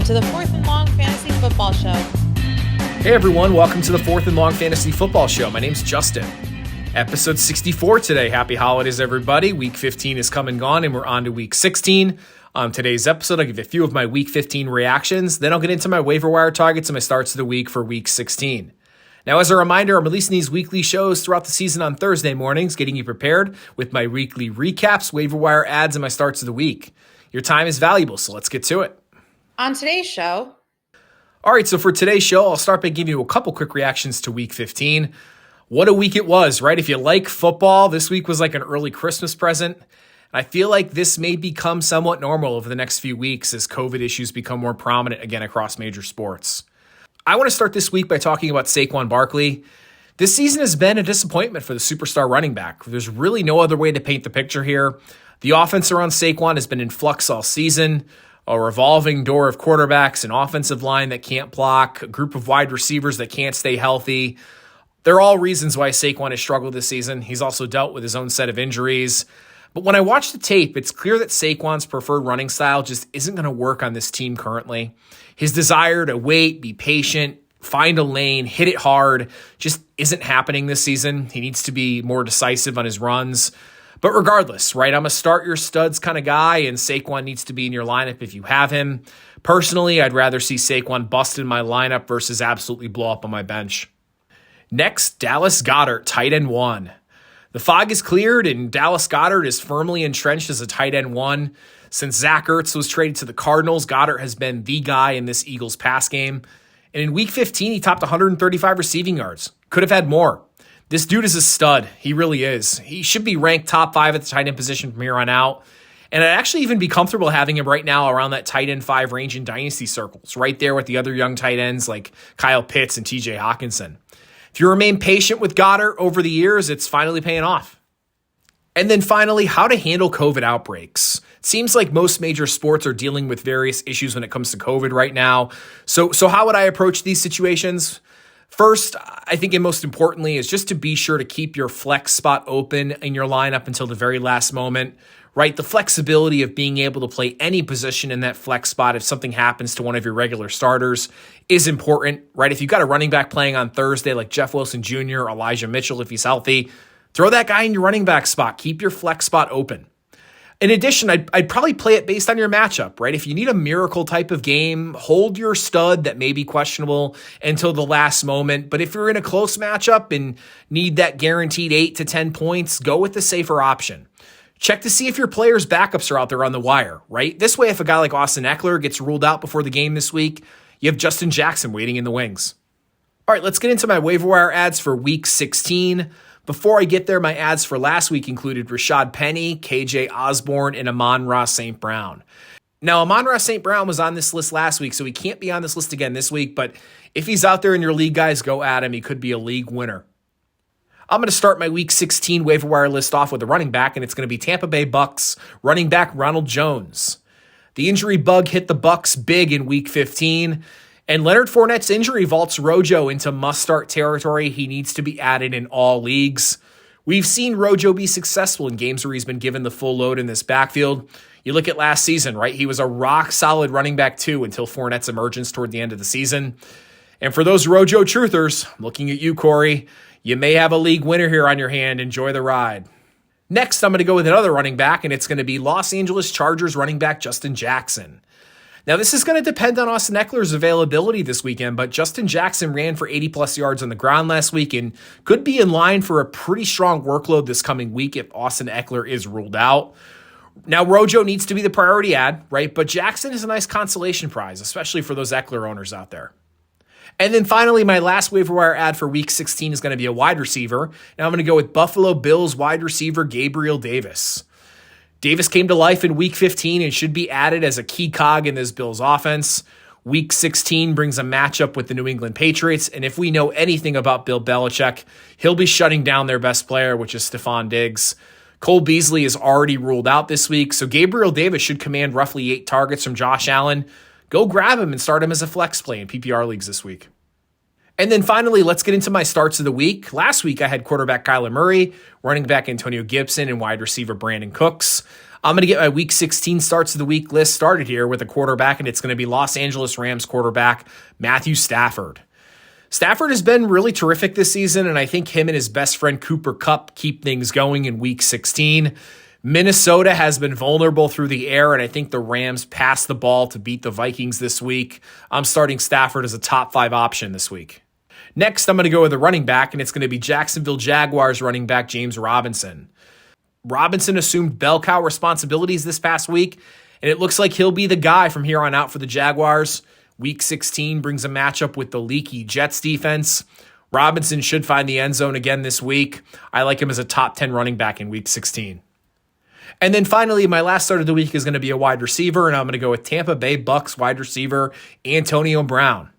to the Fourth and Long Fantasy Football Show. Hey everyone, welcome to the Fourth and Long Fantasy Football Show. My name's Justin. Episode 64 today. Happy holidays, everybody. Week 15 is come and gone, and we're on to Week 16. On today's episode, I'll give you a few of my Week 15 reactions. Then I'll get into my waiver wire targets and my starts of the week for Week 16. Now, as a reminder, I'm releasing these weekly shows throughout the season on Thursday mornings, getting you prepared with my weekly recaps, waiver wire ads, and my starts of the week. Your time is valuable, so let's get to it. On today's show. All right, so for today's show, I'll start by giving you a couple quick reactions to Week 15. What a week it was, right? If you like football, this week was like an early Christmas present. And I feel like this may become somewhat normal over the next few weeks as COVID issues become more prominent again across major sports. I want to start this week by talking about Saquon Barkley. This season has been a disappointment for the superstar running back. There's really no other way to paint the picture here. The offense around Saquon has been in flux all season. A revolving door of quarterbacks, an offensive line that can't block, a group of wide receivers that can't stay healthy. They're all reasons why Saquon has struggled this season. He's also dealt with his own set of injuries. But when I watch the tape, it's clear that Saquon's preferred running style just isn't going to work on this team currently. His desire to wait, be patient, find a lane, hit it hard just isn't happening this season. He needs to be more decisive on his runs. But regardless, right, I'm a start your studs kind of guy, and Saquon needs to be in your lineup if you have him. Personally, I'd rather see Saquon bust in my lineup versus absolutely blow up on my bench. Next, Dallas Goedert, tight end 1. The fog is cleared, and Dallas Goedert is firmly entrenched as a tight end 1. Since Zach Ertz was traded to the Cardinals, Goedert has been the guy in this Eagles pass game. And in Week 15, he topped 135 receiving yards. Could have had more. This dude is a stud. He really is. He should be ranked top 5 at the tight end position from here on out. And I'd actually even be comfortable having him right now around that tight end 5 range in dynasty circles, right there with the other young tight ends like Kyle Pitts and TJ Hawkinson. If you remain patient with Goedert over the years, it's finally paying off. And then finally, how to handle COVID outbreaks. It seems like most major sports are dealing with various issues when it comes to COVID right now. So how would I approach these situations? First, I think, and most importantly, is just to be sure to keep your flex spot open in your lineup until the very last moment, right? The flexibility of being able to play any position in that flex spot if something happens to one of your regular starters is important, right? If you've got a running back playing on Thursday like Jeff Wilson Jr., or Elijah Mitchell if he's healthy, throw that guy in your running back spot. Keep your flex spot open. In addition, I'd probably play it based on your matchup, right? If you need a miracle type of game, hold your stud that may be questionable until the last moment. But if you're in a close matchup and need that guaranteed 8 to 10 points, go with the safer option. Check to see if your players' backups are out there on the wire, right? This way, if a guy like Austin Eckler gets ruled out before the game this week, you have Justin Jackson waiting in the wings. All right, let's get into my waiver wire ads for Week 16. Before I get there, my ads for last week included Rashad Penny, KJ Osborne, and Amon-Ra St. Brown. Now, Amon-Ra St. Brown was on this list last week, so he can't be on this list again this week, but if he's out there in your league, guys, go at him. He could be a league winner. I'm going to start my Week 16 waiver wire list off with a running back, and it's going to be Tampa Bay Bucks running back Ronald Jones. The injury bug hit the Bucks big in Week 15, and Leonard Fournette's injury vaults Rojo into must-start territory. He needs to be added in all leagues. We've seen Rojo be successful in games where he's been given the full load in this backfield. You look at last season, right? He was a rock-solid running back too until Fournette's emergence toward the end of the season. And for those Rojo truthers, I'm looking at you, Corey. You may have a league winner here on your hand. Enjoy the ride. Next, I'm going to go with another running back, and it's going to be Los Angeles Chargers running back Justin Jackson. Now, this is going to depend on Austin Eckler's availability this weekend, but Justin Jackson ran for 80-plus yards on the ground last week and could be in line for a pretty strong workload this coming week if Austin Eckler is ruled out. Now, Rojo needs to be the priority ad, right? But Jackson is a nice consolation prize, especially for those Eckler owners out there. And then finally, my last waiver wire ad for Week 16 is going to be a wide receiver. Now I'm going to go with Buffalo Bills wide receiver Gabriel Davis. Davis came to life in Week 15 and should be added as a key cog in this Bills offense. Week 16 brings a matchup with the New England Patriots, and if we know anything about Bill Belichick, he'll be shutting down their best player, which is Stephon Diggs. Cole Beasley is already ruled out this week, so Gabriel Davis should command roughly 8 targets from Josh Allen. Go grab him and start him as a flex play in PPR leagues this week. And then finally, let's get into my starts of the week. Last week, I had quarterback Kyler Murray, running back Antonio Gibson, and wide receiver Brandon Cooks. I'm going to get my week 16 starts of the week list started here with a quarterback, and it's going to be Los Angeles Rams quarterback Matthew Stafford. Stafford has been really terrific this season, and I think him and his best friend Cooper Kupp keep things going in week 16. Minnesota has been vulnerable through the air, and I think the Rams pass the ball to beat the Vikings this week. I'm starting Stafford as a top 5 option this week. Next, I'm going to go with a running back, and it's going to be Jacksonville Jaguars running back James Robinson. Robinson assumed bell cow responsibilities this past week, and it looks like he'll be the guy from here on out for the Jaguars. Week 16 brings a matchup with the leaky Jets defense. Robinson should find the end zone again this week. I like him as a top 10 running back in week 16. And then finally, my last start of the week is going to be a wide receiver, and I'm going to go with Tampa Bay Bucks wide receiver Antonio Brown.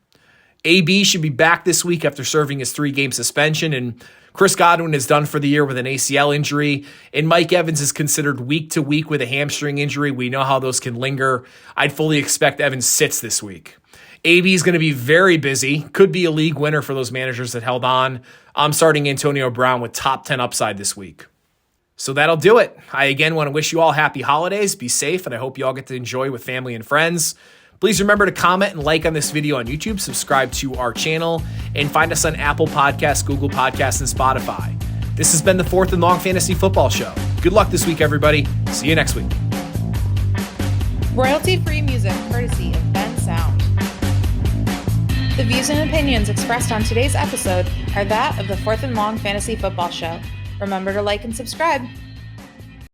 AB should be back this week after serving his 3-game suspension, and Chris Godwin is done for the year with an ACL injury, and Mike Evans is considered week to week with a hamstring injury. We know how those can linger. I'd fully expect Evans sits this week. AB is going to be very busy, could be a league winner for those managers that held on. I'm starting Antonio Brown with top 10 upside this week. So that'll do it. I again want to wish you all happy holidays, be safe, and I hope you all get to enjoy with family and friends. Please remember to comment and like on this video on YouTube, subscribe to our channel, and find us on Apple Podcasts, Google Podcasts, and Spotify. This has been the 4th and Long Fantasy Football Show. Good luck this week, everybody. See you next week. Royalty-free music courtesy of Ben Sound. The views and opinions expressed on today's episode are that of the 4th and Long Fantasy Football Show. Remember to like and subscribe.